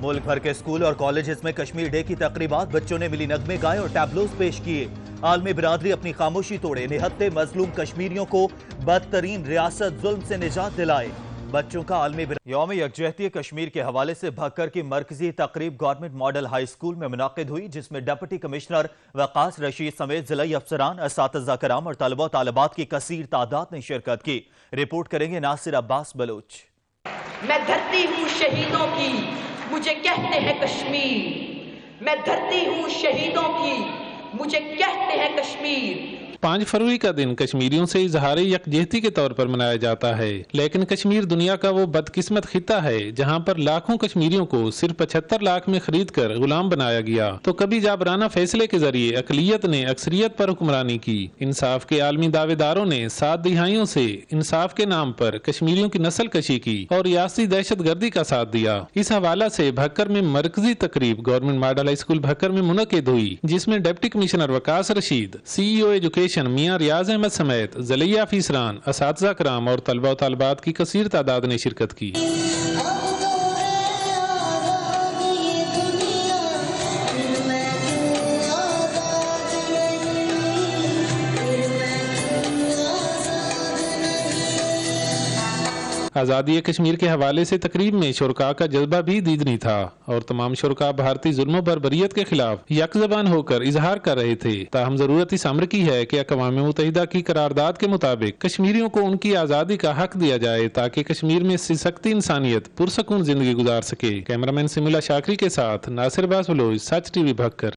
ملک بھر کے اسکول اور کالجز میں کشمیر ڈے کی تقریبات، بچوں نے ملی نغمے گائے اور ٹیبلوز پیش کیے۔ عالمی برادری اپنی خاموشی توڑے، نہتے مظلوم کشمیریوں کو بدترین ریاست ظلم سے نجات دلائے۔ بچوں کا عالمی یوم یکجہتی کشمیر کے حوالے سے بھکر کی مرکزی تقریب گورنمنٹ ماڈل ہائی اسکول میں منعقد ہوئی، جس میں ڈپٹی کمشنر وقاص رشید سمیت ضلعی افسران، اساتذہ کرام اور طلبہ و طالبات کی کثیر تعداد نے شرکت کی۔ رپورٹ کریں گے ناصر عباس بلوچ۔ میں دھرتی ہوں شہیدوں کی، مجھے کہتے ہیں کشمیر۔ میں دھرتی ہوں شہیدوں کی، مجھے کہتے ہیں کشمیر۔ 5 فروری کا دن کشمیریوں سے اظہار یکجہتی کے طور پر منایا جاتا ہے، لیکن کشمیر دنیا کا وہ بدقسمت خطہ ہے جہاں پر لاکھوں کشمیریوں کو صرف 75 لاکھ میں خرید کر غلام بنایا گیا تو کبھی جابرانہ فیصلے کے ذریعے اقلیت نے اکثریت پر حکمرانی کی۔ انصاف کے عالمی دعوے داروں نے 7 دہائیوں سے انصاف کے نام پر کشمیریوں کی نسل کشی کی اور ریاستی دہشت گردی کا ساتھ دیا۔ اس حوالے سے بھکر میں مرکزی تقریب government model high school Bhakkar میں منعقد ہوئی، جس میں ڈپٹی کمشنر وقاص رشید، سی ای او ایجوکیشن میاں ریاض احمد سمیت ضلعی افسران، اساتذہ کرام اور طلبہ و طالبات کی کثیر تعداد نے شرکت کی۔ آزادی کشمیر کے حوالے سے تقریب میں شرکاء کا جذبہ بھی دیدنی تھا اور تمام شرکاء بھارتی ظلم و بربریت کے خلاف یک زبان ہو کر اظہار کر رہے تھے۔ تاہم ضرورت اس امر کی ہے کہ اقوام متحدہ کی قرارداد کے مطابق کشمیریوں کو ان کی آزادی کا حق دیا جائے تاکہ کشمیر میں سکتی انسانیت پرسکون زندگی گزار سکے۔ کیمرامین سمیلا شاکری کے ساتھ ناصر عباس بلوچ، سچ ٹی وی بھکر۔